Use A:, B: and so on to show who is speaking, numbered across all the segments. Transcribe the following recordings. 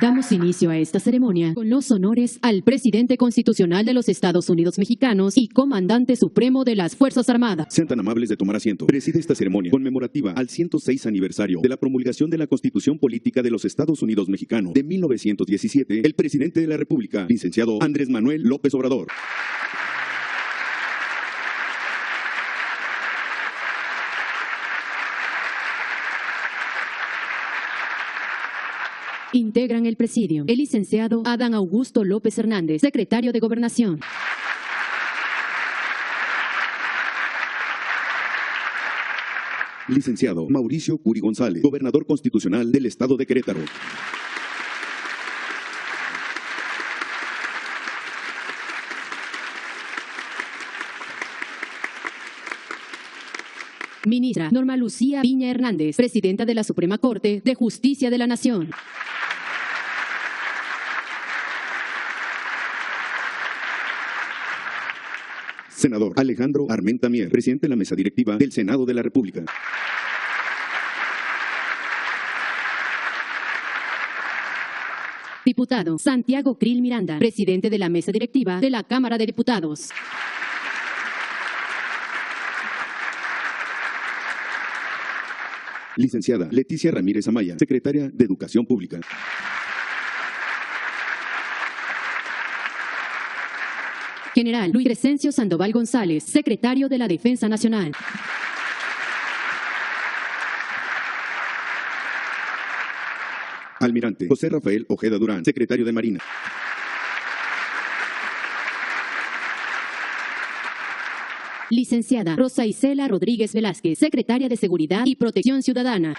A: Damos inicio a esta ceremonia con los honores al presidente constitucional de los Estados Unidos mexicanos y comandante supremo de las Fuerzas Armadas.
B: Sean tan amables de tomar asiento. Preside esta ceremonia conmemorativa al 106 aniversario de la promulgación de la Constitución Política de los Estados Unidos Mexicanos de 1917, el presidente de la República, licenciado Andrés Manuel López Obrador.
A: Integran el presidio el licenciado Adán Augusto López Hernández, secretario de Gobernación.
B: Licenciado Mauricio Curi González, gobernador constitucional del Estado de Querétaro.
A: Ministra Norma Lucía Piña Hernández, presidenta de la Suprema Corte de Justicia de la Nación.
B: Senador Alejandro Armenta Mier, presidente de la mesa directiva del Senado de la República.
A: Diputado Santiago Krill Miranda, presidente de la mesa directiva de la Cámara de Diputados.
B: Licenciada Leticia Ramírez Amaya, secretaria de Educación Pública.
A: General Luis Crescencio Sandoval González, secretario de la Defensa Nacional.
B: Almirante José Rafael Ojeda Durán, secretario de Marina.
A: Licenciada Rosa Isela Rodríguez Velázquez, secretaria de Seguridad y Protección Ciudadana.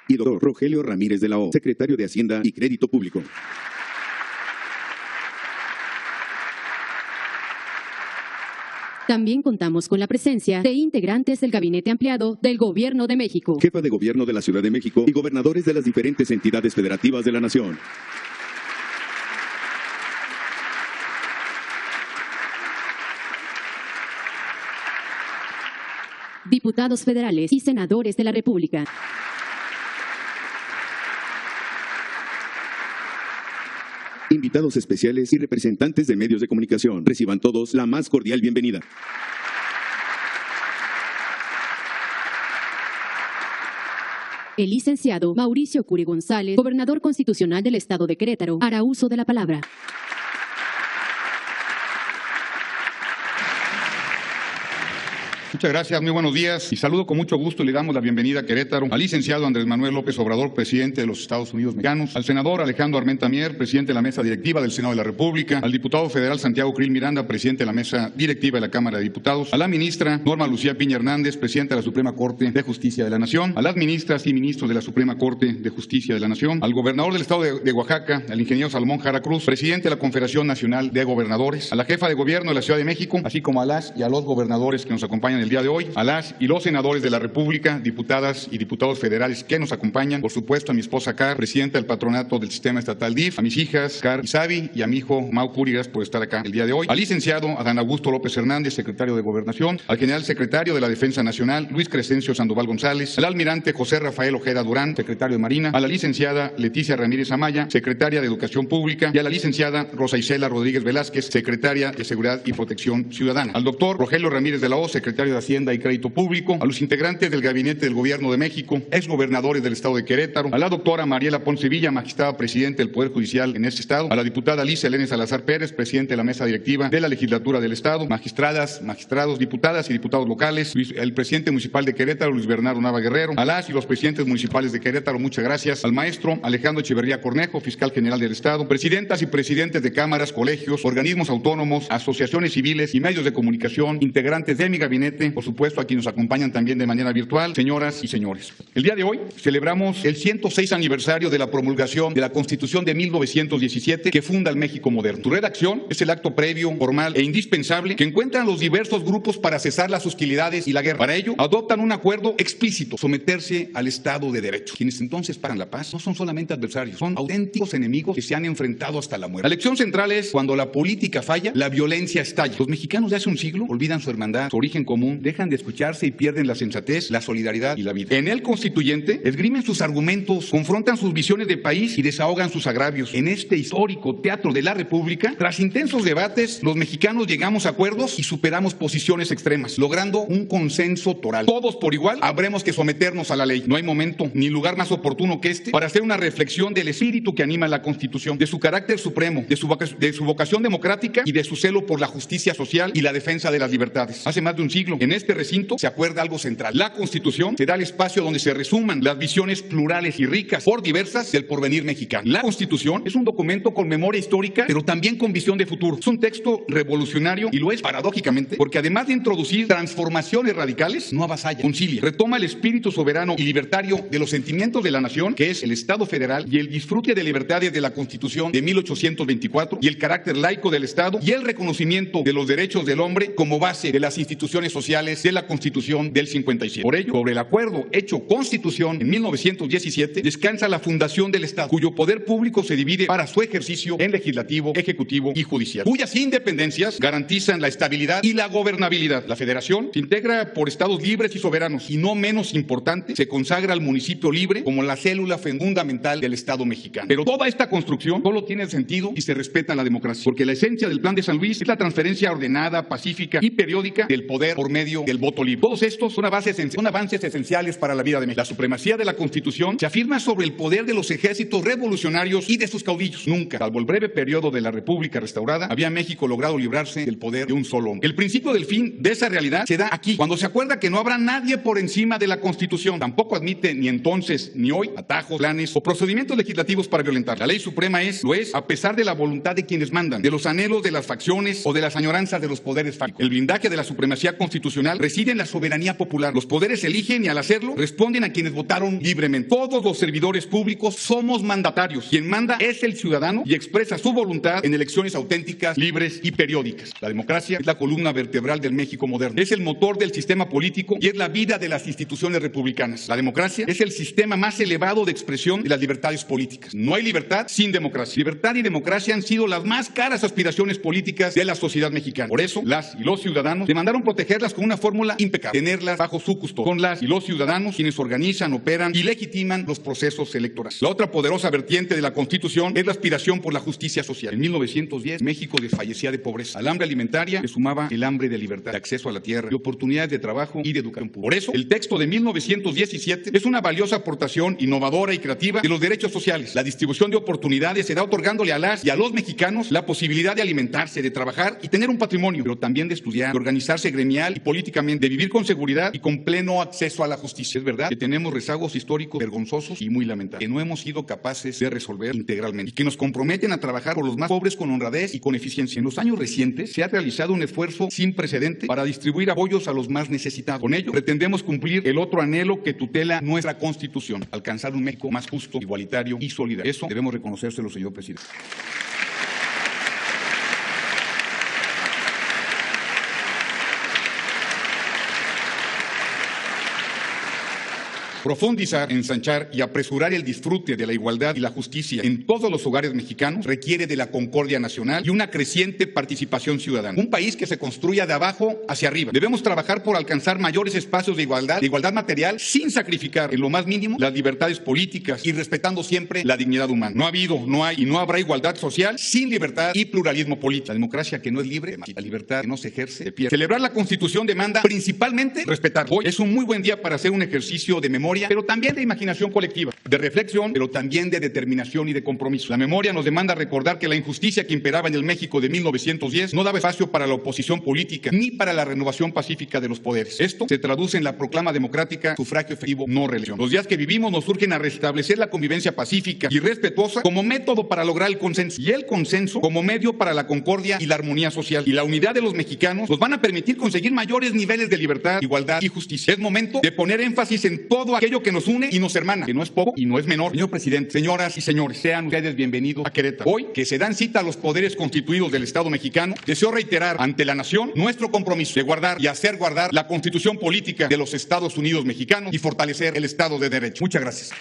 B: Y doctor Rogelio Ramírez de la O, secretario de Hacienda y Crédito Público.
A: También contamos con la presencia de integrantes del Gabinete Ampliado del Gobierno de México,
B: Jefa de Gobierno de la Ciudad de México y gobernadores de las diferentes entidades federativas de la Nación.
A: Diputados federales y senadores de la República.
B: Invitados especiales y representantes de medios de comunicación. Reciban todos la más cordial bienvenida.
A: El licenciado Mauricio Curi González, gobernador constitucional del Estado de Querétaro, hará uso de la palabra.
C: Muchas gracias, muy buenos días y saludo con mucho gusto y le damos la bienvenida a Querétaro al licenciado Andrés Manuel López Obrador, presidente de los Estados Unidos Mexicanos, al senador Alejandro Armenta Mier, presidente de la mesa directiva del Senado de la República, al diputado federal Santiago Krill Miranda, presidente de la mesa directiva de la Cámara de Diputados, a la ministra Norma Lucía Piña Hernández, presidenta de la Suprema Corte de Justicia de la Nación, a las ministras y ministros de la Suprema Corte de Justicia de la Nación, al gobernador del Estado de Oaxaca, al ingeniero Salomón Jara Cruz, presidente de la Confederación Nacional de Gobernadores, a la jefa de gobierno de la Ciudad de México, así como a las y a los gobernadores que nos acompañan el día de hoy, a las y los senadores de la República, diputadas y diputados federales que nos acompañan, por supuesto a mi esposa Car, presidenta del patronato del sistema estatal DIF, a mis hijas Car y Sabi y a mi hijo Mau Curi, gracias por estar acá el día de hoy, al licenciado Adán Augusto López Hernández, secretario de Gobernación, al general secretario de la Defensa Nacional, Luis Crescencio Sandoval González, al almirante José Rafael Ojeda Durán, secretario de Marina, a la licenciada Leticia Ramírez Amaya, secretaria de Educación Pública, y a la licenciada Rosa Isela Rodríguez Velázquez, secretaria de Seguridad y Protección Ciudadana, al doctor Rogelio Ramírez de la O, secretario de Hacienda y Crédito Público, a los integrantes del Gabinete del Gobierno de México, exgobernadores del Estado de Querétaro, a la doctora Mariela Poncevilla, magistrada presidente del Poder Judicial en este Estado, a la diputada Liz Helene Salazar Pérez, presidente de la mesa directiva de la Legislatura del Estado, magistradas, magistrados, diputadas y diputados locales, el presidente municipal de Querétaro, Luis Bernardo Nava Guerrero, a las y los presidentes municipales de Querétaro, muchas gracias, al maestro Alejandro Echeverría Cornejo, fiscal general del Estado, presidentas y presidentes de cámaras, colegios, organismos autónomos, asociaciones civiles y medios de comunicación, integrantes de mi gabinete, por supuesto a quienes nos acompañan también de manera virtual, señoras y señores. El día de hoy celebramos el 106 aniversario de la promulgación de la Constitución de 1917 que funda el México moderno. Su redacción es el acto previo, formal e indispensable que encuentran los diversos grupos para cesar las hostilidades y la guerra. Para ello, adoptan un acuerdo explícito, someterse al Estado de Derecho. Quienes entonces paran la paz no son solamente adversarios, son auténticos enemigos que se han enfrentado hasta la muerte. La lección central es: cuando la política falla, la violencia estalla. Los mexicanos de hace un siglo olvidan su hermandad, su origen común callan, dejan de escucharse y pierden la sensatez, la solidaridad y la vida. En el Constituyente esgrimen sus argumentos, confrontan sus visiones de país y desahogan sus agravios. En este histórico teatro de la República, tras intensos debates, los mexicanos llegamos a acuerdos y superamos posiciones extremas, logrando un consenso total. Todos por igual habremos que someternos a la ley. No hay momento ni lugar más oportuno que este para hacer una reflexión del espíritu que anima la Constitución, de su carácter supremo, de su vocación democrática y de su celo por la justicia social y la defensa de las libertades. Hace más de un siglo, en este recinto se acuerda algo central. La Constitución será el espacio donde se resuman las visiones plurales y ricas, por diversas, del porvenir mexicano. La Constitución es un documento con memoria histórica, pero también con visión de futuro. Es un texto revolucionario y lo es paradójicamente, porque además de introducir transformaciones radicales, no avasalla, concilia, retoma el espíritu soberano y libertario de los sentimientos de la nación, que es el Estado federal, y el disfrute de libertades de la Constitución de 1824, y el carácter laico del Estado, y el reconocimiento de los derechos del hombre como base de las instituciones sociales de la Constitución del 57. Por ello, sobre el acuerdo hecho Constitución en 1917, descansa la fundación del Estado, cuyo poder público se divide para su ejercicio en legislativo, ejecutivo y judicial, cuyas independencias garantizan la estabilidad y la gobernabilidad. La federación se integra por estados libres y soberanos, y no menos importante, se consagra al municipio libre como la célula fundamental del Estado mexicano. Pero toda esta construcción solo tiene sentido y se respeta la democracia, porque la esencia del Plan de San Luis es la transferencia ordenada, pacífica y periódica del poder por medio del voto libre. Todos estos son avances esenciales para la vida de México. La supremacía de la Constitución se afirma sobre el poder de los ejércitos revolucionarios y de sus caudillos. Nunca, salvo el breve periodo de la República restaurada, había México logrado librarse del poder de un solo hombre. El principio del fin de esa realidad se da aquí, cuando se acuerda que no habrá nadie por encima de la Constitución. Tampoco admite ni entonces ni hoy atajos, planes o procedimientos legislativos para violentar. La ley suprema lo es a pesar de la voluntad de quienes mandan, de los anhelos de las facciones o de las añoranzas de los poderes fácticos. El blindaje de la supremacía constitucional reside en la soberanía popular. Los poderes eligen y al hacerlo responden a quienes votaron libremente. Todos los servidores públicos somos mandatarios. Quien manda es el ciudadano y expresa su voluntad en elecciones auténticas, libres y periódicas. La democracia es la columna vertebral del México moderno. Es el motor del sistema político y es la vida de las instituciones republicanas. La democracia es el sistema más elevado de expresión de las libertades políticas. No hay libertad sin democracia. Libertad y democracia han sido las más caras aspiraciones políticas de la sociedad mexicana. Por eso, las y los ciudadanos demandaron protegerlas con una fórmula impecable, tenerlas bajo su custodia. Son las y los ciudadanos quienes organizan, operan y legitiman los procesos electorales. La otra poderosa vertiente de la Constitución es la aspiración por la justicia social. En 1910, México desfallecía de pobreza. Al hambre alimentaria le sumaba el hambre de libertad, de acceso a la tierra, de oportunidades de trabajo y de educación pública. Por eso, el texto de 1917 es una valiosa aportación innovadora y creativa de los derechos sociales. La distribución de oportunidades se da otorgándole a las y a los mexicanos la posibilidad de alimentarse, de trabajar y tener un patrimonio, pero también de estudiar, de organizarse gremial y políticamente, de vivir con seguridad y con pleno acceso a la justicia. Es verdad que tenemos rezagos históricos vergonzosos y muy lamentables, que no hemos sido capaces de resolver integralmente y que nos comprometen a trabajar por los más pobres con honradez y con eficiencia. En los años recientes se ha realizado un esfuerzo sin precedente para distribuir apoyos a los más necesitados. Con ello, pretendemos cumplir el otro anhelo que tutela nuestra Constitución, alcanzar un México más justo, igualitario y solidario. Eso debemos reconocérselo, señor presidente. Profundizar, ensanchar y apresurar el disfrute de la igualdad y la justicia en todos los hogares mexicanos requiere de la concordia nacional y una creciente participación ciudadana. Un país que se construya de abajo hacia arriba. Debemos trabajar por alcanzar mayores espacios de igualdad material, sin sacrificar en lo más mínimo las libertades políticas y respetando siempre la dignidad humana. No ha habido, no hay y no habrá igualdad social sin libertad y pluralismo político. La democracia que no es libre, la libertad que no se ejerce, se pierde. Celebrar la Constitución demanda principalmente respetar. Hoy es un muy buen día para hacer un ejercicio de memoria, pero también de imaginación colectiva, de reflexión, pero también de determinación y de compromiso. La memoria nos demanda recordar que la injusticia que imperaba en el México de 1910 no daba espacio para la oposición política ni para la renovación pacífica de los poderes. Esto se traduce en la proclama democrática, sufragio efectivo, no reelección. Los días que vivimos nos urgen a restablecer la convivencia pacífica y respetuosa como método para lograr el consenso, y el consenso como medio para la concordia y la armonía social. Y la unidad de los mexicanos nos van a permitir conseguir mayores niveles de libertad, igualdad y justicia. Es momento de poner énfasis en todo aquello que nos une y nos hermana, que no es poco y no es menor. Señor presidente, señoras y señores, sean ustedes bienvenidos a Querétaro. Hoy, que se dan cita a los poderes constituidos del Estado mexicano, deseo reiterar ante la nación nuestro compromiso de guardar y hacer guardar la Constitución política de los Estados Unidos mexicanos y fortalecer el Estado de Derecho. Muchas gracias.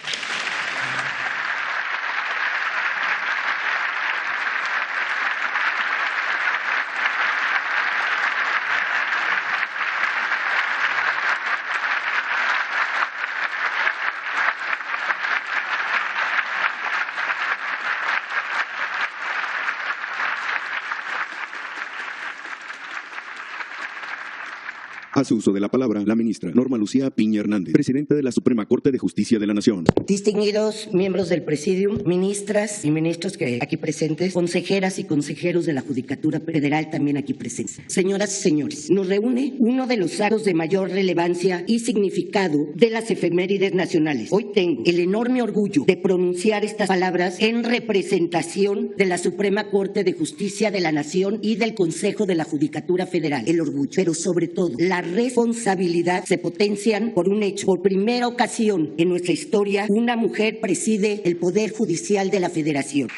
B: Hace uso de la palabra la ministra Norma Lucía Piña Hernández, presidenta de la Suprema Corte de Justicia de la Nación.
D: Distinguidos miembros del Presidium, ministras y ministros que aquí presentes, consejeras y consejeros de la Judicatura Federal también aquí presentes. Señoras y señores, nos reúne uno de los actos de mayor relevancia y significado de las efemérides nacionales. Hoy tengo el enorme orgullo de pronunciar estas palabras en representación de la Suprema Corte de Justicia de la Nación y del Consejo de la Judicatura Federal. El orgullo, pero sobre todo la responsabilidad se potencian por un hecho. Por primera ocasión en nuestra historia, una mujer preside el Poder Judicial de la Federación.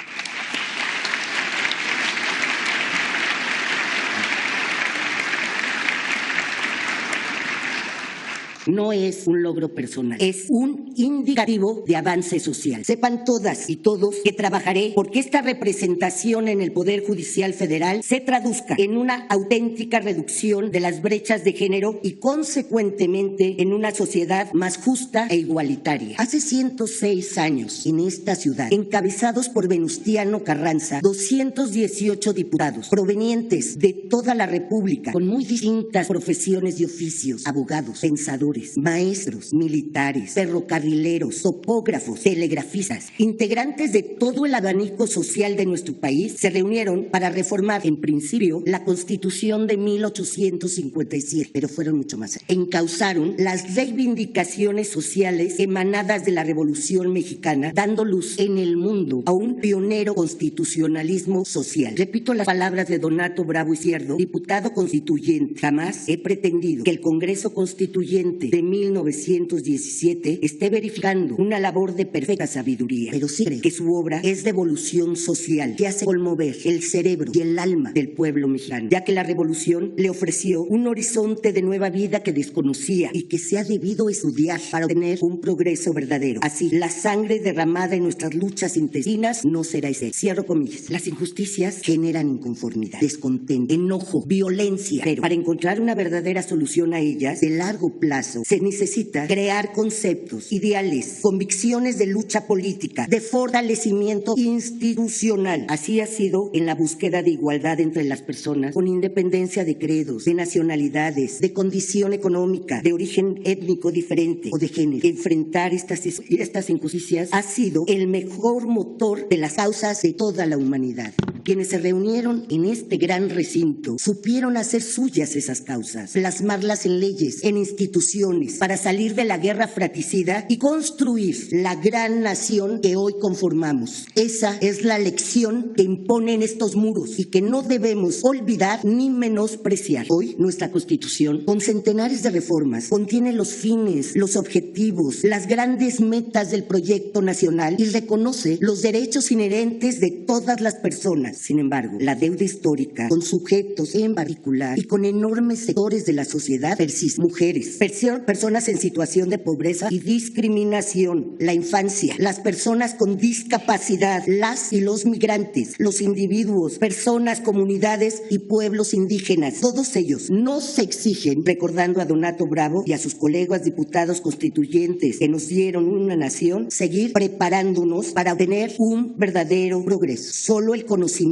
D: No es un logro personal, es un indicativo de avance social. Sepan todas y todos que trabajaré porque esta representación en el Poder Judicial Federal se traduzca en una auténtica reducción de las brechas de género y, consecuentemente, en una sociedad más justa e igualitaria. Hace 106 años, en esta ciudad, encabezados por Venustiano Carranza, 218 diputados provenientes de toda la República, con muy distintas profesiones y oficios, abogados, pensadores, maestros, militares, ferrocarrileros, topógrafos, telegrafistas, integrantes de todo el abanico social de nuestro país, se reunieron para reformar, en principio, la Constitución de 1857, pero fueron mucho más allá. Encauzaron las reivindicaciones sociales emanadas de la Revolución Mexicana, dando luz en el mundo a un pionero constitucionalismo social. Repito las palabras de Donato Bravo Izquierdo, diputado constituyente: jamás he pretendido que el Congreso Constituyente de 1917 esté verificando una labor de perfecta sabiduría, pero sí cree que su obra es de evolución social, que hace conmover el cerebro y el alma del pueblo mexicano, ya que la revolución le ofreció un horizonte de nueva vida que desconocía y que se ha debido estudiar para obtener un progreso verdadero. Así, la sangre derramada en nuestras luchas intestinas no será ese. Cierro comillas. Las injusticias generan inconformidad, descontento, enojo, violencia, pero para encontrar una verdadera solución a ellas de largo plazo se necesita crear conceptos, ideales, convicciones de lucha política, de fortalecimiento institucional. Así ha sido en la búsqueda de igualdad entre las personas, con independencia de credos, de nacionalidades, de condición económica, de origen étnico diferente o de género. Enfrentar estas injusticias ha sido el mejor motor de las causas de toda la humanidad. Quienes se reunieron en este gran recinto supieron hacer suyas esas causas, plasmarlas en leyes, en instituciones, para salir de la guerra fratricida y construir la gran nación que hoy conformamos. Esa es la lección que imponen estos muros y que no debemos olvidar ni menospreciar. Hoy nuestra Constitución, con centenares de reformas, contiene los fines, los objetivos, las grandes metas del proyecto nacional y reconoce los derechos inherentes de todas las personas. Sin embargo, la deuda histórica con sujetos en particular y con enormes sectores de la sociedad persiste. Mujeres, personas en situación de pobreza y discriminación, la infancia, las personas con discapacidad, las y los migrantes, los individuos, personas, comunidades y pueblos indígenas. Todos ellos nos exigen, recordando a Donato Bravo y a sus colegas diputados constituyentes que nos dieron una nación, seguir preparándonos para obtener un verdadero progreso. Solo el conocimiento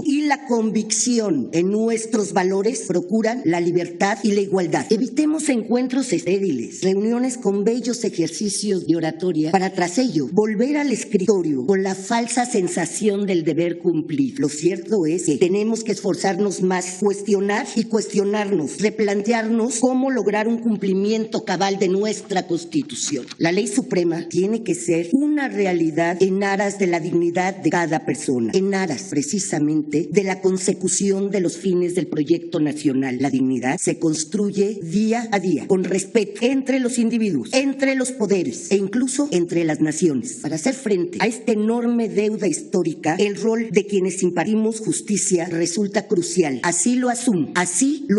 D: y la convicción en nuestros valores procuran la libertad y la igualdad. Evitemos encuentros estériles, reuniones con bellos ejercicios de oratoria para tras ello volver al escritorio con la falsa sensación del deber cumplir. Lo cierto es que tenemos que esforzarnos más, cuestionar y cuestionarnos, replantearnos cómo lograr un cumplimiento cabal de nuestra Constitución. La ley suprema tiene que ser una realidad en aras de la dignidad de cada persona, en aras precisamente de la consecución de los fines del proyecto nacional. La dignidad se construye día a día, con respeto entre los individuos, entre los poderes e incluso entre las naciones. Para hacer frente a esta enorme deuda histórica, el rol de quienes impartimos justicia resulta crucial. Así lo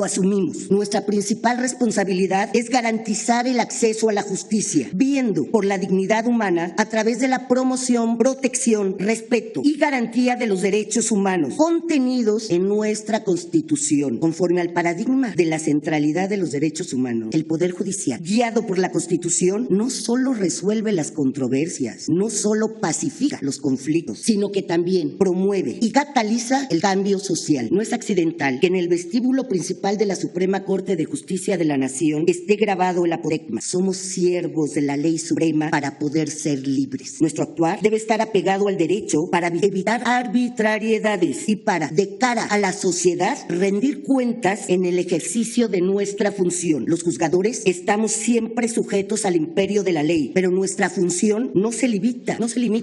D: asumimos. Nuestra principal responsabilidad es garantizar el acceso a la justicia, viendo por la dignidad humana a través de la promoción, protección, respeto y garantía de los derechos derechos humanos contenidos en nuestra Constitución. Conforme al paradigma de la centralidad de los derechos humanos, el Poder Judicial, guiado por la Constitución, no solo resuelve las controversias, no solo pacifica los conflictos, sino que también promueve y cataliza el cambio social. No es accidental que en el vestíbulo principal de la Suprema Corte de Justicia de la Nación esté grabado el apotegma: somos siervos de la ley suprema para poder ser libres. Nuestro actuar debe estar apegado al derecho para evitar arbitrariedades y para, de cara a la sociedad, rendir cuentas en el ejercicio de nuestra función. Los juzgadores estamos siempre sujetos al imperio de la ley, pero nuestra función no se limita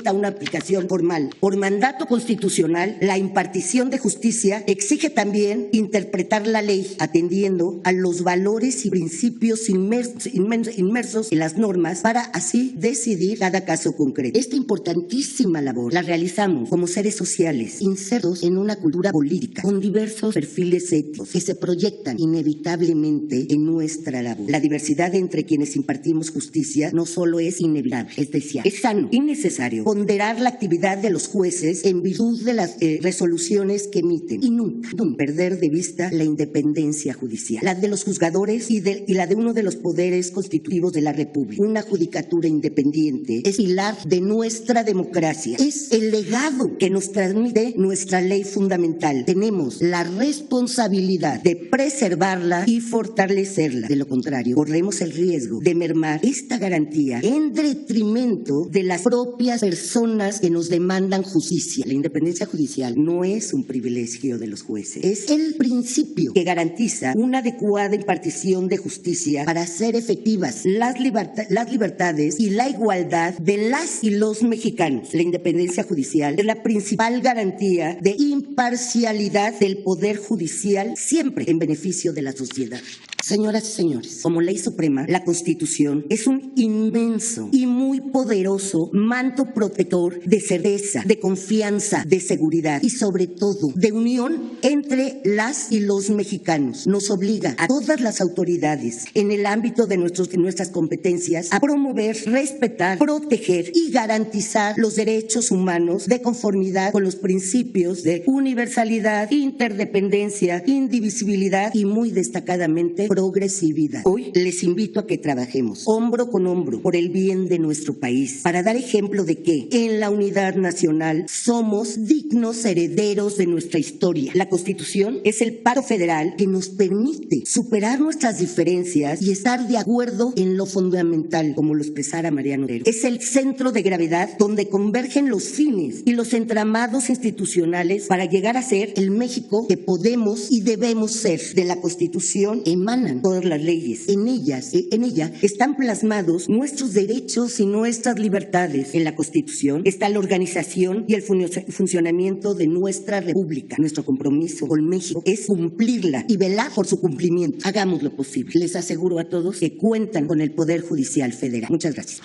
D: a una aplicación formal. Por mandato constitucional, la impartición de justicia exige también interpretar la ley atendiendo a los valores y principios inmersos en las normas para así decidir cada caso concreto. Esta importantísima labor la realizamos como seres sociales insertos en una cultura política con diversos perfiles éticos que se proyectan inevitablemente en nuestra labor. La diversidad entre quienes impartimos justicia no solo es inevitable, es deseable, es sano y necesario ponderar la actividad de los jueces en virtud de las resoluciones que emiten y nunca perder de vista la independencia judicial, la de los juzgadores y la de uno de los poderes constitutivos de la República. Una judicatura independiente es pilar de nuestra democracia, es el legado que nos transmite nuestra ley fundamental. Tenemos la responsabilidad de preservarla y fortalecerla. De lo contrario, corremos el riesgo de mermar esta garantía en detrimento de las propias personas que nos demandan justicia. La independencia judicial no es un privilegio de los jueces, es el principio que garantiza una adecuada impartición de justicia para hacer efectivas las libertades y la igualdad de las y los mexicanos. La independencia judicial es la principal garantía de imparcialidad del Poder Judicial, siempre en beneficio de la sociedad. Señoras y señores, como ley suprema, la Constitución es un inmenso y muy poderoso manto protector de certeza, de confianza, de seguridad y sobre todo de unión entre las y los mexicanos. Nos obliga a todas las autoridades en el ámbito de nuestras competencias a promover, respetar, proteger y garantizar los derechos humanos de conformidad con los principios de universalidad, interdependencia, indivisibilidad y muy destacadamente progresividad. Hoy les invito a que trabajemos hombro con hombro por el bien de nuestro país para dar ejemplo de que en la unidad nacional somos dignos herederos de nuestra historia. La Constitución es el pacto federal que nos permite superar nuestras diferencias y estar de acuerdo en lo fundamental, como lo expresara Mariano Otero. Es el centro de gravedad donde convergen los fines y los entramados institucionales para llegar a ser el México que podemos y debemos ser. De la Constitución emanan todas las leyes. En ella están plasmados nuestros derechos y nuestras libertades. En la Constitución está la organización y el funcionamiento de nuestra República. Nuestro compromiso con México es cumplirla y velar por su cumplimiento. Hagamos lo posible. Les aseguro a todos que cuentan con el Poder Judicial Federal. Muchas gracias.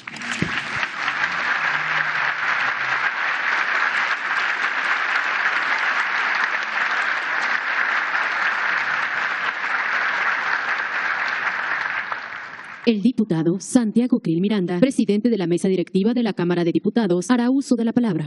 A: El diputado Santiago Krill Miranda, presidente de la mesa directiva de la Cámara de Diputados, hará uso de la palabra.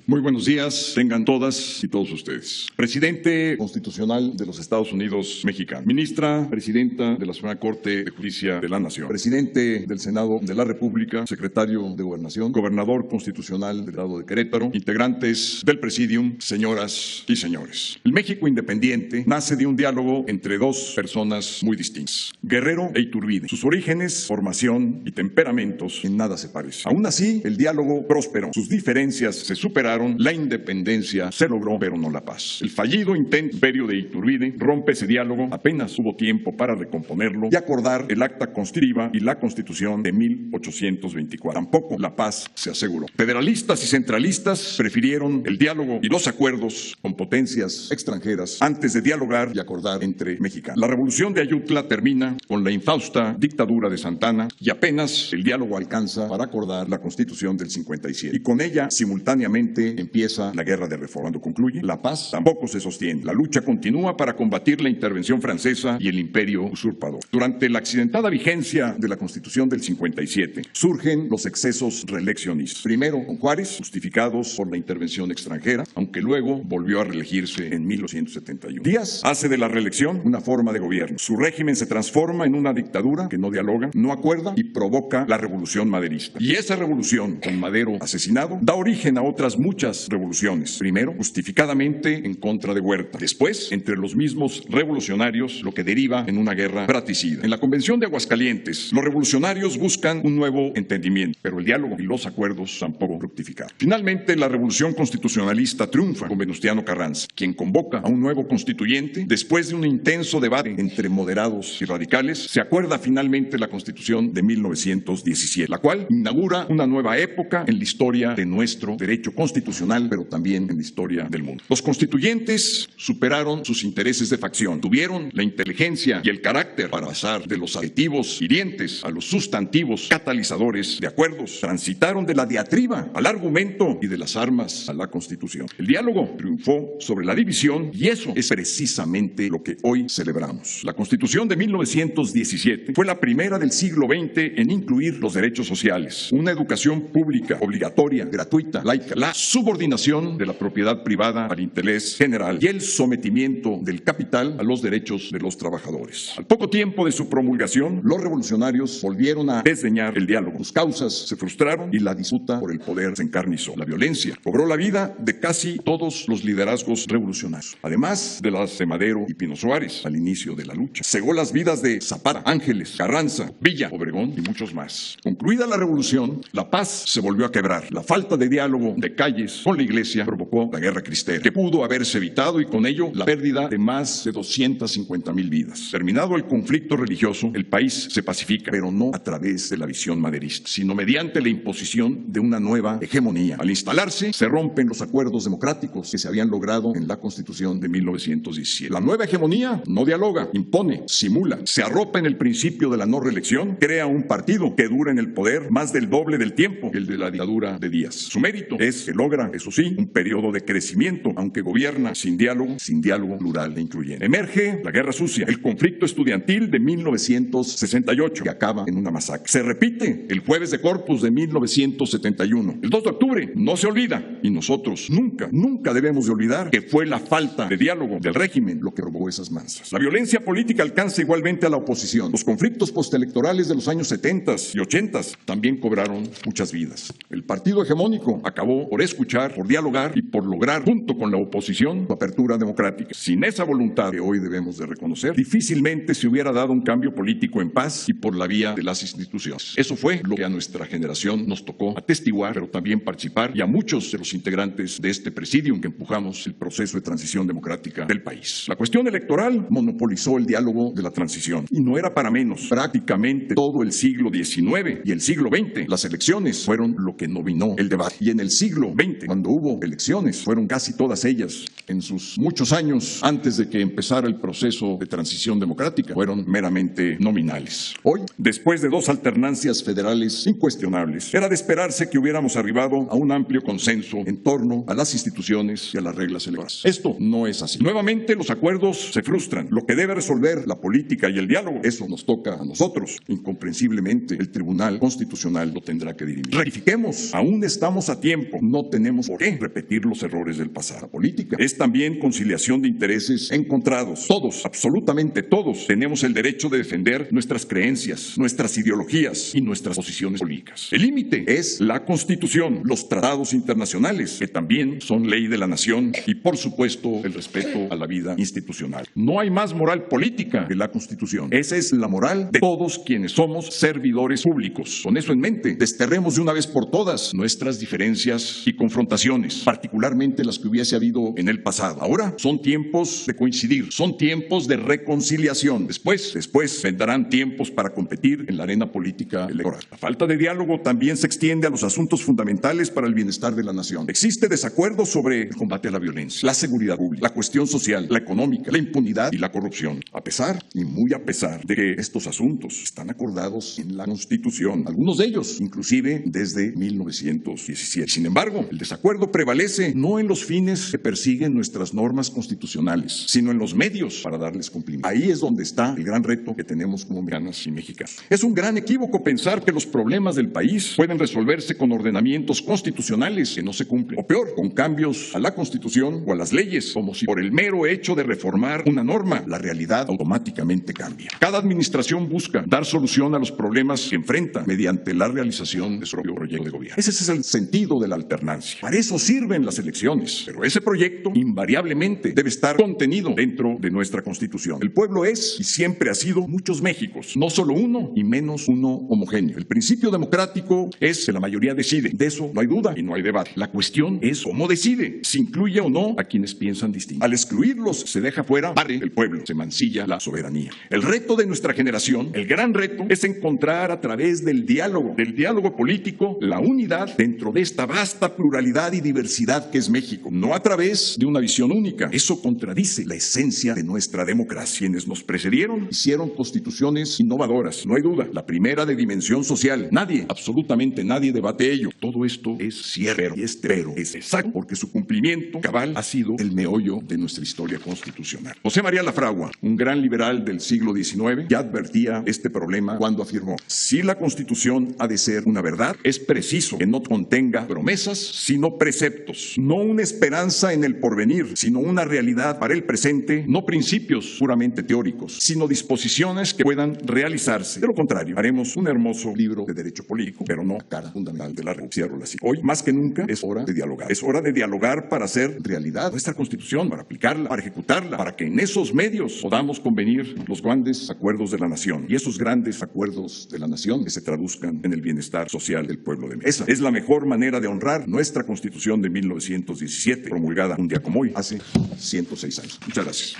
C: Muy buenos días, tengan todas y todos ustedes. Presidente Constitucional de los Estados Unidos Mexicanos. Ministra, Presidenta de la Suprema Corte de Justicia de la Nación. Presidente del Senado de la República. Secretario de Gobernación. Gobernador Constitucional del Estado de Querétaro. Integrantes del Presidium, señoras y señores. El México independiente nace de un diálogo entre dos personas muy distintas. Guerrero e Iturbide. Sus orígenes, formación y temperamentos en nada se parecen. Aún así, el diálogo prosperó. Sus diferencias se superaron. La independencia se logró, pero no la paz. El fallido intento imperio de Iturbide rompe ese diálogo. Apenas hubo tiempo para recomponerlo y acordar el acta constitutiva y la Constitución de 1824. Tampoco la paz se aseguró. Federalistas y centralistas prefirieron el diálogo y los acuerdos con potencias extranjeras antes de dialogar y acordar entre mexicanos. La revolución de Ayutla termina con la infausta dictadura de Santana y apenas el diálogo alcanza para acordar la Constitución del 57. Y con ella, simultáneamente,
E: 2017 empieza la guerra de reforma. Cuando concluye, la paz tampoco se sostiene. La lucha continúa para combatir la intervención francesa y el imperio usurpador. Durante la accidentada vigencia de la Constitución del 57, surgen los excesos reeleccionistas. Primero con Juárez, justificados por la intervención extranjera, aunque luego volvió a reelegirse en 1971. Díaz hace de la reelección una forma de gobierno. Su régimen se transforma en una dictadura que no dialoga, no acuerda y provoca la revolución maderista. Y esa revolución, con Madero asesinado, da origen a otras muchas revoluciones. Primero, justificadamente en contra de Huerta. Después, entre los mismos revolucionarios, lo que deriva en una guerra fratricida. En la Convención de Aguascalientes, los revolucionarios buscan un nuevo entendimiento, pero el diálogo y los acuerdos tampoco fructificaron. Finalmente, la revolución constitucionalista triunfa con Venustiano Carranza, quien convoca a un nuevo constituyente. Después de un intenso debate entre moderados y radicales, se acuerda finalmente la Constitución de 1917, la cual inaugura una nueva época en la historia de nuestro derecho constitucional, pero también en la historia del mundo. Los constituyentes superaron sus intereses de facción, tuvieron la inteligencia y el carácter para pasar de los adjetivos hirientes a los sustantivos catalizadores de acuerdos, transitaron de la diatriba al argumento y de las armas a la Constitución. El diálogo triunfó sobre la división y eso es precisamente lo que hoy celebramos. La Constitución de 1917 fue la primera del siglo XX en incluir los derechos sociales, una educación pública obligatoria, gratuita, laica, la subordinación de la propiedad privada al interés general y el sometimiento del capital a los derechos de los trabajadores. Al poco tiempo de su promulgación, los revolucionarios volvieron a desdeñar el diálogo. Sus causas se frustraron y la disputa por el poder se encarnizó. La violencia cobró la vida de casi todos los liderazgos revolucionarios, además de las de Madero y Pino Suárez al inicio de la lucha. Cegó las vidas de Zapata, Ángeles, Carranza, Villa, Obregón y muchos más. Concluida la revolución, la paz se volvió a quebrar. La falta de diálogo de Calles con la Iglesia provocó la guerra cristera, que pudo haberse evitado y con ello la pérdida de más de 250,000 vidas. Terminado el conflicto religioso, el país se pacifica, pero no a través de la visión maderista, sino mediante la imposición de una nueva hegemonía. Al instalarse, se rompen los acuerdos democráticos que se habían logrado en la Constitución de 1917. La nueva hegemonía no dialoga, impone, simula, se arropa en el principio de la no reelección, crea un partido que dura en el poder más del doble del tiempo que el de la dictadura de Díaz. Su mérito es que logra, eso sí, un periodo de crecimiento, aunque gobierna sin diálogo plural e incluyente. Emerge la guerra sucia, el conflicto estudiantil de 1968, que acaba en una masacre. Se repite el jueves de Corpus de 1971. El 2 de octubre no se olvida y nosotros nunca debemos de olvidar que fue la falta de diálogo del régimen lo que provocó esas mansas. La violencia política alcanza igualmente a la oposición. Los conflictos postelectorales de los años 70 y 80 también cobraron muchas vidas. El partido hegemónico acabó por escuchar, por dialogar y por lograr, junto con la oposición, la apertura democrática. Sin esa voluntad que hoy debemos de reconocer, difícilmente se hubiera dado un cambio político en paz y por la vía de las instituciones. Eso fue lo que a nuestra generación nos tocó atestiguar, pero también participar, y a muchos de los integrantes de este presidium que empujamos el proceso de transición democrática del país. La cuestión electoral monopolizó el diálogo de la transición y no era para menos. Prácticamente todo el siglo XIX y el siglo XX, las elecciones fueron lo que dominó el debate. Y en el siglo XX, cuando hubo elecciones, fueron casi todas ellas, en sus muchos años antes de que empezara el proceso de transición democrática, fueron meramente nominales. Hoy, después de dos alternancias federales incuestionables, era de esperarse que hubiéramos arribado a un amplio consenso en torno a las instituciones y a las reglas electorales. Esto no es así. Nuevamente, los acuerdos se frustran. Lo que debe resolver la política y el diálogo, eso nos toca a nosotros. Incomprensiblemente, el Tribunal Constitucional lo tendrá que dirimir. Rectifiquemos, aún estamos a tiempo. No tenemos por qué repetir los errores del pasado. La política es también conciliación de intereses encontrados. Todos, absolutamente todos, tenemos el derecho de defender nuestras creencias, nuestras ideologías y nuestras posiciones políticas. El límite es la Constitución, los tratados internacionales, que también son ley de la nación, y por supuesto el respeto a la vida institucional. No hay más moral política que la Constitución. Esa es la moral de todos quienes somos servidores públicos. Con eso en mente, desterremos de una vez por todas nuestras diferencias y confrontaciones, particularmente las que hubiese habido en el pasado. Ahora son tiempos de coincidir, son tiempos de reconciliación. Después vendrán tiempos para competir en la arena política electoral. La falta de diálogo también se extiende a los asuntos fundamentales para el bienestar de la nación. Existe desacuerdo sobre el combate a la violencia, la seguridad pública, la cuestión social, la económica, la impunidad y la corrupción. A pesar, y muy a pesar, de que estos asuntos están acordados en la Constitución, algunos de ellos inclusive desde 1917. Sin embargo, El desacuerdo prevalece no en los fines que persiguen nuestras normas constitucionales, sino en los medios para darles cumplimiento. Ahí es donde está el gran reto que tenemos como mexicanas y mexicanos. Es un gran equívoco pensar que los problemas del país pueden resolverse con ordenamientos constitucionales que no se cumplen, o peor, con cambios a la Constitución o a las leyes, como si por el mero hecho de reformar una norma, la realidad automáticamente cambia. Cada administración busca dar solución a los problemas que enfrenta mediante la realización de su propio proyecto de gobierno. Ese es el sentido de la alternancia. Para eso sirven las elecciones, pero ese proyecto invariablemente debe estar contenido dentro de nuestra Constitución. El pueblo es y siempre ha sido muchos Méxicos, no solo uno y menos uno homogéneo. El principio democrático es que la mayoría decide. De eso no hay duda y no hay debate. La cuestión es cómo decide, si incluye o no a quienes piensan distinto. Al excluirlos se deja fuera parte del pueblo, se mancilla la soberanía. El reto de nuestra generación, el gran reto, es encontrar a través del diálogo político, la unidad dentro de esta vasta pluralidad y diversidad que es México, no a través de una visión única. Eso contradice la esencia de nuestra democracia. Quienes nos precedieron hicieron constituciones innovadoras, no hay duda, la primera de dimensión social. Nadie, absolutamente nadie debate ello. Todo esto es cierto y este pero es exacto porque su cumplimiento cabal ha sido el meollo de nuestra historia constitucional. José María Lafragua, un gran liberal del siglo XIX, ya advertía este problema cuando afirmó: si la Constitución ha de ser una verdad, es preciso que no contenga promesas, sino preceptos, no una esperanza en el porvenir, sino una realidad para el presente, no principios puramente teóricos, sino disposiciones que puedan realizarse. De lo contrario, haremos un hermoso libro de derecho político, pero no la cara fundamental de la República. Hoy, más que nunca, es hora de dialogar. Es hora de dialogar para hacer realidad nuestra Constitución, para aplicarla, para ejecutarla, para que en esos medios podamos convenir los grandes acuerdos de la nación. Y esos grandes acuerdos de la nación que se traduzcan en el bienestar social del pueblo de México. Esa es la mejor manera de honrar nuestra Constitución de 1917, promulgada un día como hoy, hace 106 años. Muchas gracias.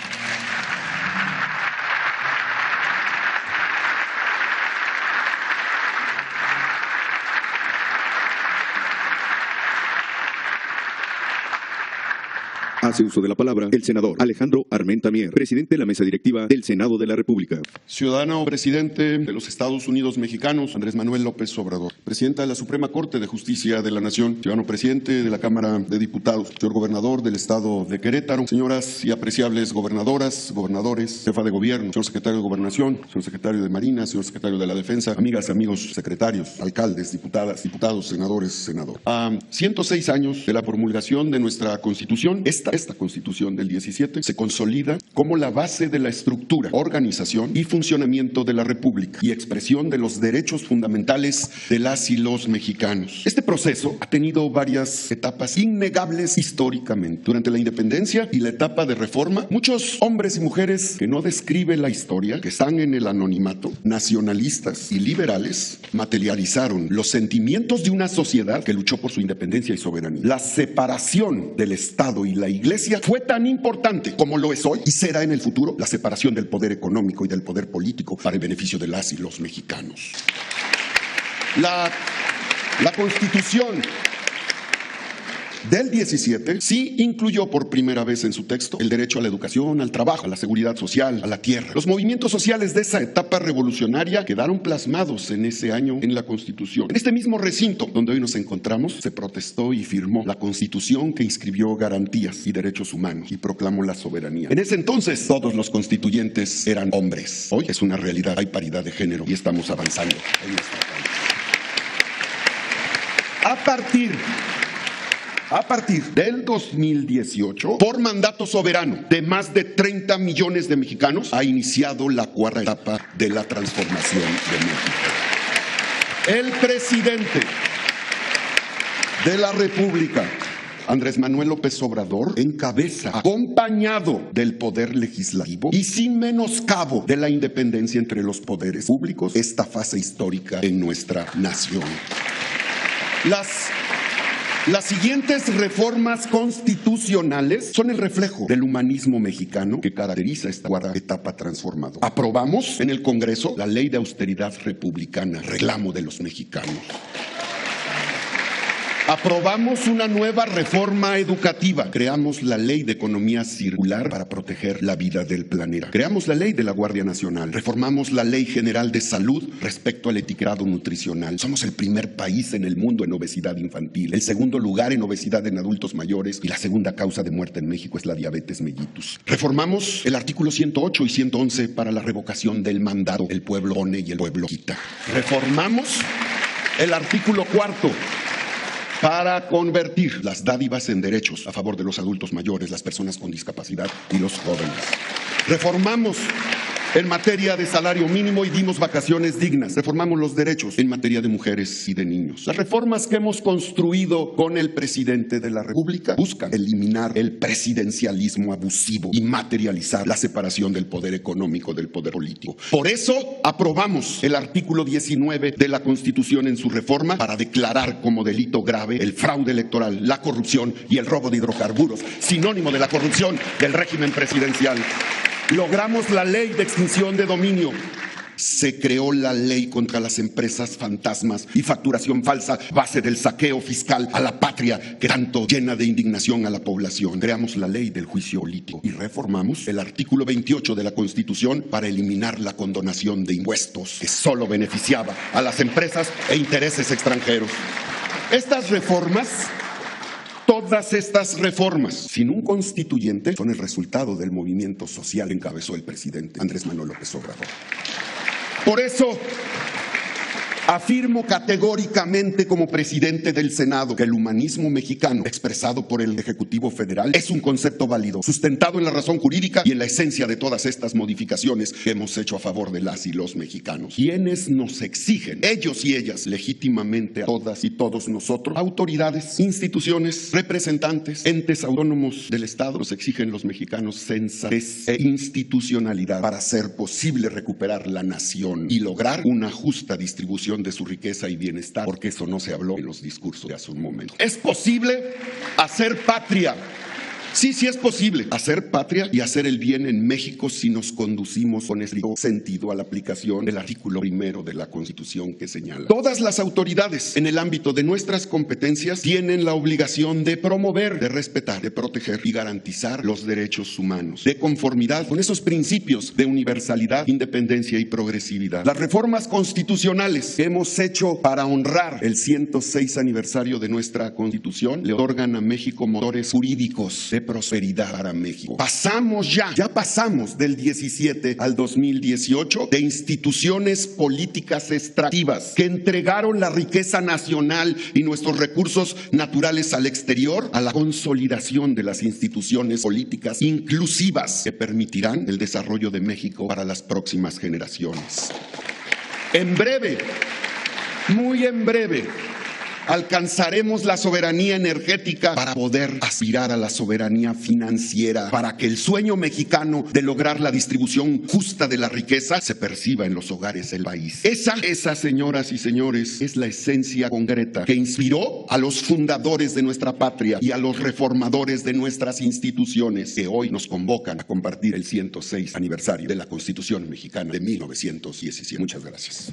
B: Hace uso de la palabra el senador Alejandro Armenta Mier, presidente de la mesa directiva del Senado de la República.
F: Ciudadano presidente de los Estados Unidos mexicanos, Andrés Manuel López Obrador. Presidenta de la Suprema Corte de Justicia de la Nación, ciudadano presidente de la Cámara de Diputados, señor gobernador del estado de Querétaro, señoras y apreciables gobernadoras, gobernadores, jefa de gobierno, señor secretario de Gobernación, señor secretario de Marina, señor secretario de la Defensa, amigas, amigos secretarios, alcaldes, diputadas, diputados, senadores, senador. A 106 años de la promulgación de nuestra Constitución, esta Constitución del 17 se consolida como la base de la estructura, organización y funcionamiento de la República y expresión de los derechos fundamentales de las y los mexicanos. Este proceso ha tenido varias etapas innegables históricamente. Durante la independencia y la etapa de reforma, muchos hombres y mujeres que no describe la historia, que están en el anonimato, nacionalistas y liberales, materializaron los sentimientos de una sociedad que luchó por su independencia y soberanía. La separación del Estado y la Iglesia fue tan importante como lo es hoy y será en el futuro la separación del poder económico y del poder político para el beneficio de las y los mexicanos. La Constitución del 17 sí incluyó por primera vez en su texto el derecho a la educación, al trabajo, a la seguridad social, a la tierra. Los movimientos sociales de esa etapa revolucionaria quedaron plasmados en ese año en la Constitución. En este mismo recinto donde hoy nos encontramos, se protestó y firmó la Constitución que inscribió garantías y derechos humanos y proclamó la soberanía. En ese entonces todos los constituyentes eran hombres. Hoy es una realidad, hay paridad de género y estamos avanzando en nuestro país. A partir del 2018, por mandato soberano de más de 30 millones de mexicanos, ha iniciado la cuarta etapa de la transformación de México. El presidente de la República, Andrés Manuel López Obrador, encabeza, acompañado del poder legislativo y sin menoscabo de la independencia entre los poderes públicos, esta fase histórica en nuestra nación. Las siguientes reformas constitucionales son el reflejo del humanismo mexicano que caracteriza esta cuarta etapa transformadora. Aprobamos en el Congreso la Ley de Austeridad Republicana, reclamo de los mexicanos. Aprobamos una nueva reforma educativa. Creamos la Ley de Economía Circular para proteger la vida del planeta. Creamos la Ley de la Guardia Nacional. Reformamos la Ley General de Salud respecto al etiquetado nutricional. Somos el primer país en el mundo en obesidad infantil, el segundo lugar en obesidad en adultos mayores y la segunda causa de muerte en México es la diabetes mellitus. Reformamos el artículo 108 y 111 para la revocación del mandato. El pueblo pone y el pueblo quita. Reformamos el artículo 4 para convertir las dádivas en derechos a favor de los adultos mayores, las personas con discapacidad y los jóvenes. Reformamos en materia de salario mínimo y dimos vacaciones dignas. Reformamos los derechos en materia de mujeres y de niños. Las reformas que hemos construido con el presidente de la República buscan eliminar el presidencialismo abusivo y materializar la separación del poder económico del poder político. Por eso aprobamos el artículo 19 de la Constitución en su reforma para declarar como delito grave el fraude electoral, la corrupción y el robo de hidrocarburos, sinónimo de la corrupción del régimen presidencial. Logramos la ley de extinción de dominio. Se creó la ley contra las empresas fantasmas y facturación falsa, base del saqueo fiscal a la patria que tanto llena de indignación a la población. Creamos la ley del juicio político y reformamos el artículo 28 de la Constitución para eliminar la condonación de impuestos que solo beneficiaba a las empresas e intereses extranjeros. Estas reformas, todas estas reformas, sin un constituyente, son el resultado del movimiento social que encabezó el presidente Andrés Manuel López Obrador. Por eso, afirmo categóricamente como presidente del Senado que el humanismo mexicano expresado por el Ejecutivo Federal es un concepto válido, sustentado en la razón jurídica y en la esencia de todas estas modificaciones que hemos hecho a favor de las y los mexicanos. Quienes nos exigen, ellos y ellas, legítimamente a todas y todos nosotros, autoridades, instituciones, representantes, entes autónomos del Estado, nos exigen los mexicanos sensatez e institucionalidad para hacer posible recuperar la nación y lograr una justa distribución de su riqueza y bienestar, porque eso no se habló en los discursos de hace un momento. ¿Es posible hacer patria? Sí, sí es posible hacer patria y hacer el bien en México si nos conducimos con estricto sentido a la aplicación del artículo 1 de la Constitución que señala: todas las autoridades en el ámbito de nuestras competencias tienen la obligación de promover, de respetar, de proteger y garantizar los derechos humanos, de conformidad con esos principios de universalidad, independencia y progresividad. Las reformas constitucionales que hemos hecho para honrar el 106 aniversario de nuestra Constitución le otorgan a México motores jurídicos de prosperidad para México. Ya pasamos del 17 al 2018 de instituciones políticas extractivas que entregaron la riqueza nacional y nuestros recursos naturales al exterior, a la consolidación de las instituciones políticas inclusivas que permitirán el desarrollo de México para las próximas generaciones. En breve, muy en breve, alcanzaremos la soberanía energética para poder aspirar a la soberanía financiera, para que el sueño mexicano de lograr la distribución justa de la riqueza se perciba en los hogares del país. Esa, señoras y señores, es la esencia concreta que inspiró a los fundadores de nuestra patria y a los reformadores de nuestras instituciones que hoy nos convocan a compartir el 106 aniversario de la Constitución Mexicana de 1917. Muchas gracias.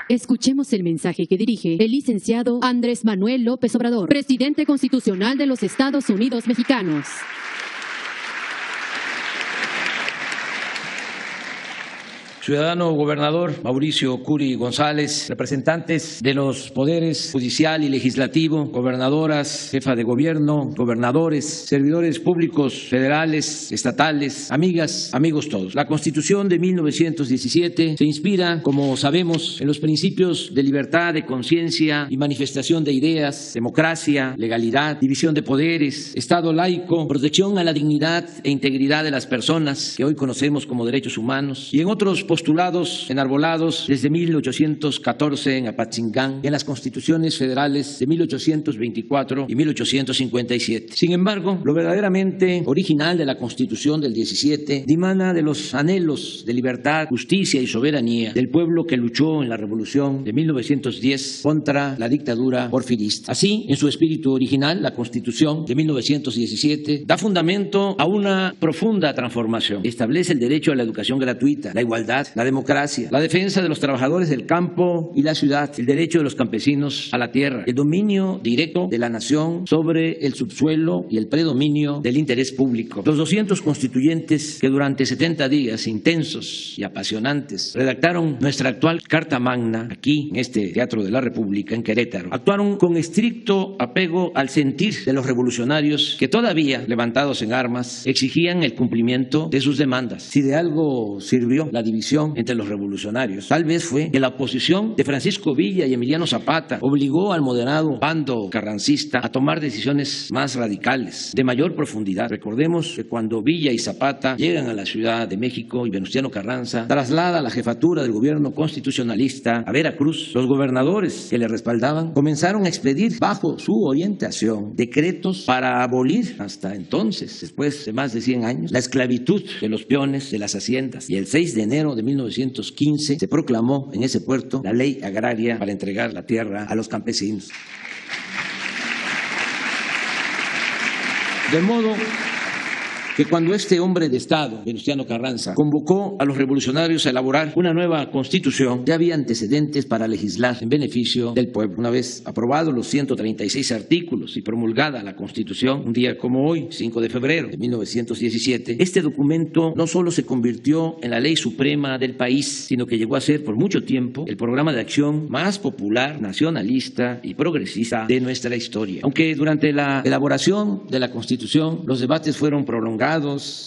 A: Escuchemos el mensaje que dirige el licenciado Andrés Manuel López Obrador, presidente constitucional de los Estados Unidos Mexicanos.
G: Ciudadano gobernador Mauricio Curi González, representantes de los poderes judicial y legislativo, gobernadoras, jefa de gobierno, gobernadores, servidores públicos federales, estatales, amigas, amigos todos. La Constitución de 1917 se inspira, como sabemos, en los principios de libertad de conciencia y manifestación de ideas, democracia, legalidad, división de poderes, Estado laico, protección a la dignidad e integridad de las personas que hoy conocemos como derechos humanos, y en otros postulados enarbolados desde 1814 en Apatzingán y en las constituciones federales de 1824 y 1857. Sin embargo, lo verdaderamente original de la Constitución del 17 dimana de los anhelos de libertad, justicia y soberanía del pueblo que luchó en la Revolución de 1910 contra la dictadura porfirista. Así, en su espíritu original, la Constitución de 1917 da fundamento a una profunda transformación. Establece el derecho a la educación gratuita, la igualdad, la democracia, la defensa de los trabajadores del campo y la ciudad, el derecho de los campesinos a la tierra, el dominio directo de la nación sobre el subsuelo y el predominio del interés público. Los 200 constituyentes que durante 70 días intensos y apasionantes redactaron nuestra actual Carta Magna aquí en este Teatro de la República en Querétaro actuaron con estricto apego al sentir de los revolucionarios que todavía, levantados en armas, exigían el cumplimiento de sus demandas. Si de algo sirvió la división entre los revolucionarios, tal vez fue que la oposición de Francisco Villa y Emiliano Zapata obligó al moderado bando carrancista a tomar decisiones más radicales, de mayor profundidad. Recordemos que cuando Villa y Zapata llegan a la Ciudad de México y Venustiano Carranza traslada la jefatura del gobierno constitucionalista a Veracruz, los gobernadores que le respaldaban comenzaron a expedir bajo su orientación decretos para abolir hasta entonces, después de más de 100 años, la esclavitud de los peones de las haciendas. Y el 6 de enero de 1915 se proclamó en ese puerto la ley agraria para entregar la tierra a los campesinos. De modo que cuando este hombre de Estado, Venustiano Carranza, convocó a los revolucionarios a elaborar una nueva Constitución, ya había antecedentes para legislar en beneficio del pueblo. Una vez aprobados los 136 artículos y promulgada la Constitución, un día como hoy, 5 de febrero de 1917, este documento no solo se convirtió en la ley suprema del país, sino que llegó a ser por mucho tiempo el programa de acción más popular, nacionalista y progresista de nuestra historia. Aunque durante la elaboración de la Constitución los debates fueron prolongados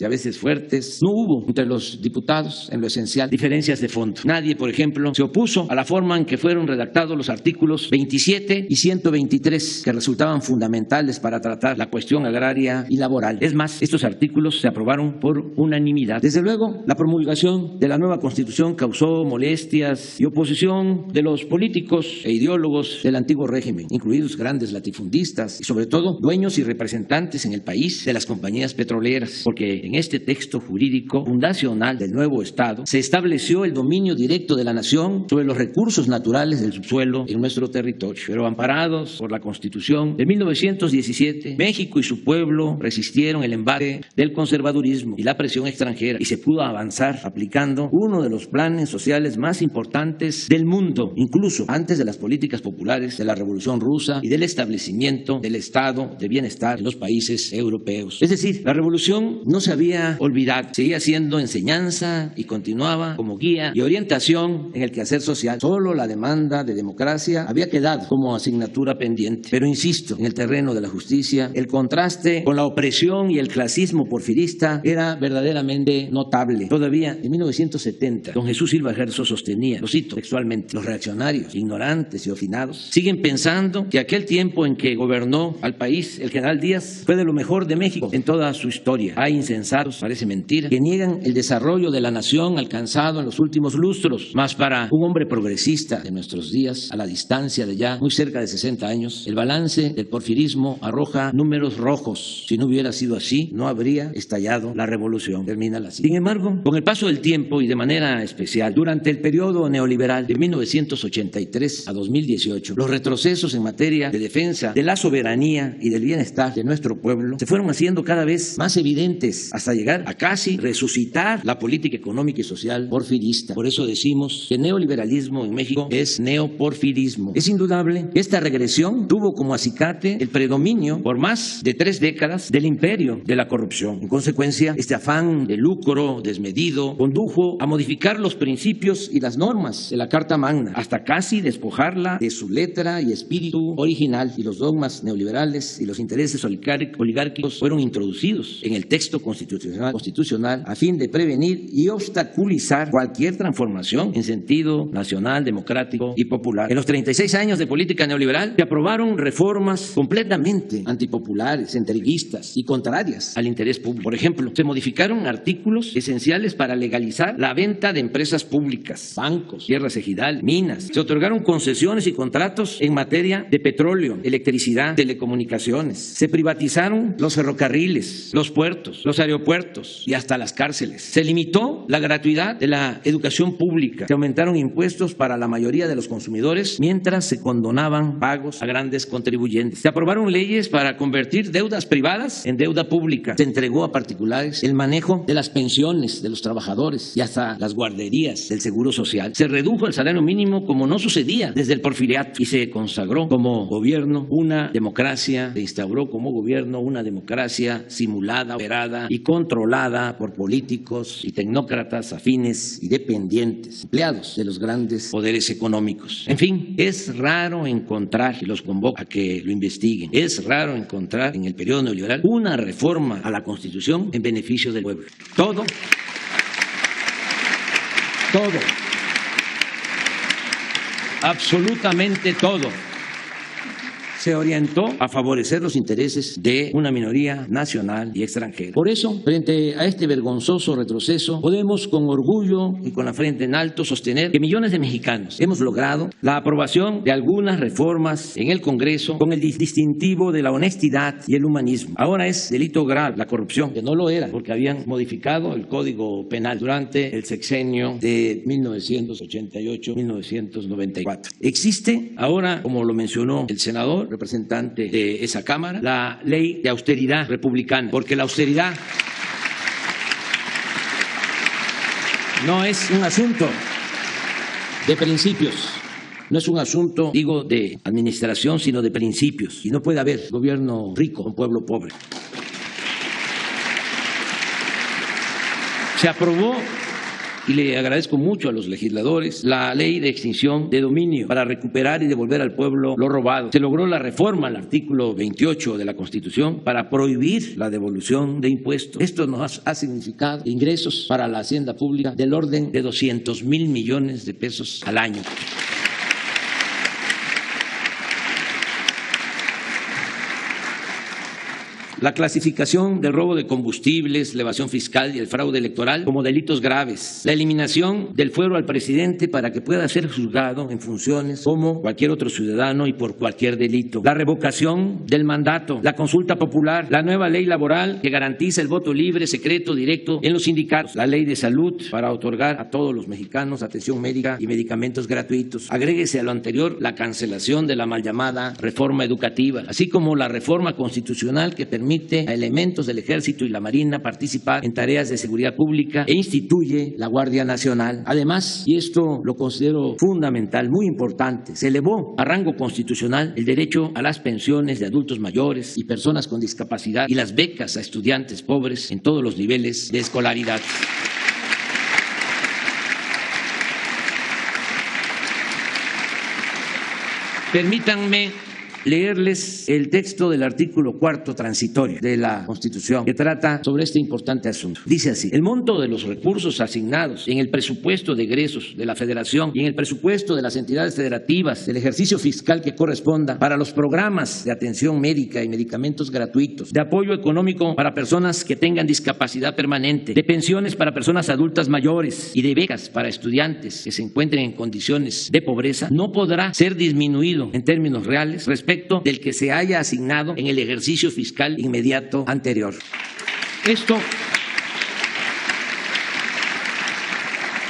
G: y a veces fuertes, no hubo entre los diputados, en lo esencial, diferencias de fondo. Nadie, por ejemplo, se opuso a la forma en que fueron redactados los artículos 27 y 123, que resultaban fundamentales para tratar la cuestión agraria y laboral. Es más, estos artículos se aprobaron por unanimidad. Desde luego, la promulgación de la nueva Constitución causó molestias y oposición de los políticos e ideólogos del antiguo régimen, incluidos grandes latifundistas y, sobre todo, dueños y representantes en el país de las compañías petroleras, porque en este texto jurídico fundacional del nuevo Estado se estableció el dominio directo de la nación sobre los recursos naturales del subsuelo en nuestro territorio. Pero amparados por la Constitución de 1917, México y su pueblo resistieron el embate del conservadurismo y la presión extranjera y se pudo avanzar aplicando uno de los planes sociales más importantes del mundo, incluso antes de las políticas populares de la Revolución Rusa y del establecimiento del Estado de bienestar en los países europeos. Es decir, la revolución no se había olvidado, seguía siendo enseñanza y continuaba como guía y orientación en el quehacer social. Solo la demanda de democracia había quedado como asignatura pendiente. Pero insisto, en el terreno de la justicia, el contraste con la opresión y el clasismo porfirista era verdaderamente notable. Todavía en 1970, don Jesús Silva Gerso sostenía, lo cito textualmente, los reaccionarios, ignorantes y obstinados, siguen pensando que aquel tiempo en que gobernó al país el general Díaz fue de lo mejor de México en toda su historia. Hay insensatos, parece mentira, que niegan el desarrollo de la nación alcanzado en los últimos lustros. Mas para un hombre progresista de nuestros días, a la distancia de ya muy cerca de 60 años, el balance del porfirismo arroja números rojos. Si no hubiera sido así, no habría estallado la revolución. Termina la cita. Sin embargo, con el paso del tiempo y de manera especial, durante el periodo neoliberal de 1983 a 2018, los retrocesos en materia de defensa de la soberanía y del bienestar de nuestro pueblo se fueron haciendo cada vez más evidentes hasta llegar a casi resucitar la política económica y social porfirista. Por eso decimos que neoliberalismo en México es neoporfirismo. Es indudable que esta regresión tuvo como acicate el predominio por más de 3 décadas del imperio de la corrupción. En consecuencia, este afán de lucro desmedido condujo a modificar los principios y las normas de la Carta Magna hasta casi despojarla de su letra y espíritu original, y los dogmas neoliberales y los intereses oligárquicos fueron introducidos en el el texto constitucional a fin de prevenir y obstaculizar cualquier transformación en sentido nacional, democrático y popular. En los 36 años de política neoliberal se aprobaron reformas completamente antipopulares, entreguistas y contrarias al interés público. Por ejemplo, se modificaron artículos esenciales para legalizar la venta de empresas públicas, bancos, tierras ejidales, minas. Se otorgaron concesiones y contratos en materia de petróleo, electricidad, telecomunicaciones. Se privatizaron los ferrocarriles, los puertos, los aeropuertos y hasta las cárceles. Se limitó la gratuidad de la educación pública. Se aumentaron impuestos para la mayoría de los consumidores mientras se condonaban pagos a grandes contribuyentes. Se aprobaron leyes para convertir deudas privadas en deuda pública. Se entregó a particulares el manejo de las pensiones de los trabajadores y hasta las guarderías del Seguro Social. Se redujo el salario mínimo como no sucedía desde el Porfiriato y se consagró como gobierno una democracia, se instauró como gobierno una democracia simulada, operada y controlada por políticos y tecnócratas afines y dependientes, empleados de los grandes poderes económicos. En fin, es raro encontrar, y los convoco a que lo investiguen, es raro encontrar en el periodo neoliberal una reforma a la Constitución en beneficio del pueblo. Todo, absolutamente todo, se orientó a favorecer los intereses de una minoría nacional y extranjera. Por eso, frente a este vergonzoso retroceso, podemos con orgullo y con la frente en alto sostener que millones de mexicanos hemos logrado la aprobación de algunas reformas en el Congreso con el distintivo de la honestidad y el humanismo. Ahora es delito grave la corrupción, que no lo era porque habían modificado el Código Penal durante el sexenio de 1988-1994. Existe ahora, como lo mencionó el senador, representante de esa Cámara, la ley de austeridad republicana, porque la austeridad no es un asunto de principios, no es un asunto, digo, de administración, sino de principios, y no puede haber gobierno rico con pueblo pobre. Se aprobó, y le agradezco mucho a los legisladores, la ley de extinción de dominio para recuperar y devolver al pueblo lo robado. Se logró la reforma al artículo 28 de la Constitución para prohibir la devolución de impuestos. Esto nos ha significado ingresos para la hacienda pública del orden de 200,000 millones de pesos al año. La clasificación del robo de combustibles, la evasión fiscal y el fraude electoral como delitos graves. La eliminación del fuero al presidente para que pueda ser juzgado en funciones como cualquier otro ciudadano y por cualquier delito. La revocación del mandato, la consulta popular, la nueva ley laboral que garantiza el voto libre, secreto, directo en los sindicatos. La ley de salud para otorgar a todos los mexicanos atención médica y medicamentos gratuitos. Agréguese a lo anterior la cancelación de la mal llamada reforma educativa, así como la reforma constitucional que permite a elementos del Ejército y la Marina participar en tareas de seguridad pública e instituye la Guardia Nacional. Además, y esto lo considero fundamental, muy importante, se elevó a rango constitucional el derecho a las pensiones de adultos mayores y personas con discapacidad y las becas a estudiantes pobres en todos los niveles de escolaridad. Permítanme leerles el texto del artículo 4º transitorio de la Constitución que trata sobre este importante asunto. Dice así: el monto de los recursos asignados en el presupuesto de egresos de la Federación y en el presupuesto de las entidades federativas del ejercicio fiscal que corresponda para los programas de atención médica y medicamentos gratuitos, de apoyo económico para personas que tengan discapacidad permanente, de pensiones para personas adultas mayores y de becas para estudiantes que se encuentren en condiciones de pobreza, no podrá ser disminuido en términos reales respecto del que se haya asignado en el ejercicio fiscal inmediato anterior. Esto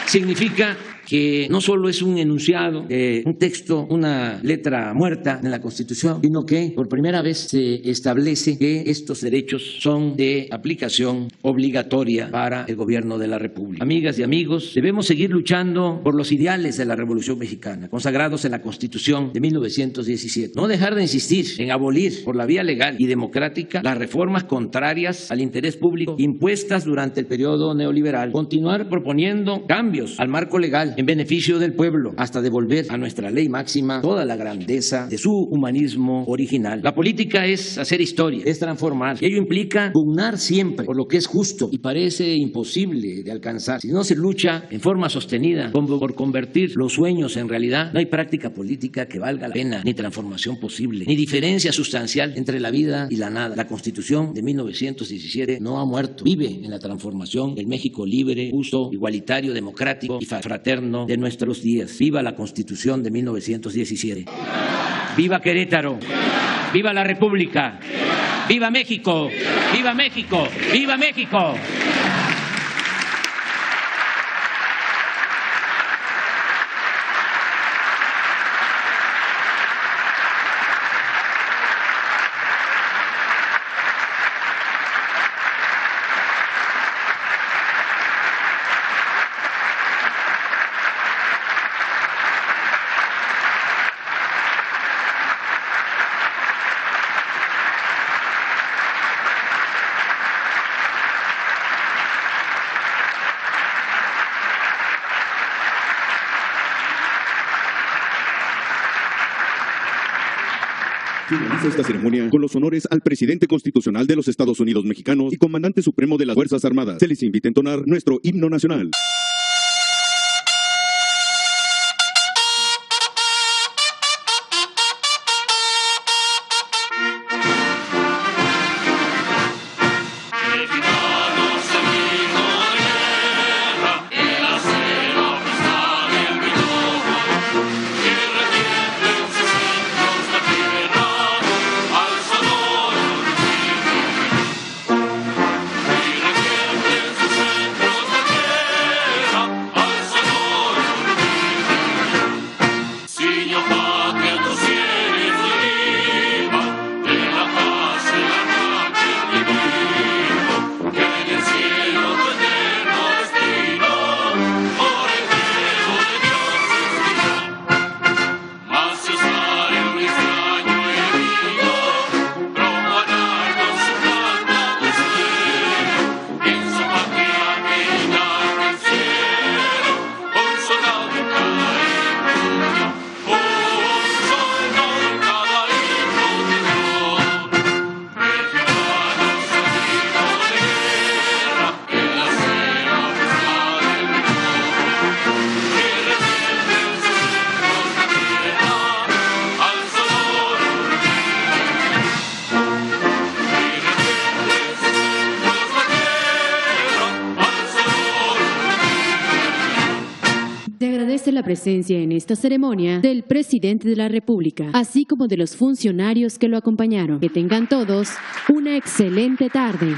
G: significa que no solo es un enunciado, un texto, una letra muerta en la Constitución, sino que por primera vez se establece que estos derechos son de aplicación obligatoria para el gobierno de la República. Amigas y amigos, debemos seguir luchando por los ideales de la Revolución Mexicana, consagrados en la Constitución de 1917. No dejar de insistir en abolir por la vía legal y democrática las reformas contrarias al interés público impuestas durante el periodo neoliberal. Continuar proponiendo cambios al marco legal en beneficio del pueblo, hasta devolver a nuestra ley máxima toda la grandeza de su humanismo original. La política es hacer historia, es transformar, y ello implica pugnar siempre por lo que es justo y parece imposible de alcanzar. Si no se lucha en forma sostenida por convertir los sueños en realidad, no hay práctica política que valga la pena, ni transformación posible, ni diferencia sustancial entre la vida y la nada. La Constitución de 1917 no ha muerto, vive en la transformación del México libre, justo, igualitario, democrático y fraterno de nuestros días. Viva la Constitución de 1917. ¡Viva Querétaro! ¡Viva la República! ¡Viva México! ¡Viva México! ¡Viva México!
B: Finaliza esta ceremonia con los honores al presidente constitucional de los Estados Unidos mexicanos y comandante supremo de las Fuerzas Armadas. Se les invita a entonar nuestro himno nacional.
A: Se agradece la presencia en esta ceremonia del presidente de la República, así como de los funcionarios que lo acompañaron. Que tengan todos una excelente tarde.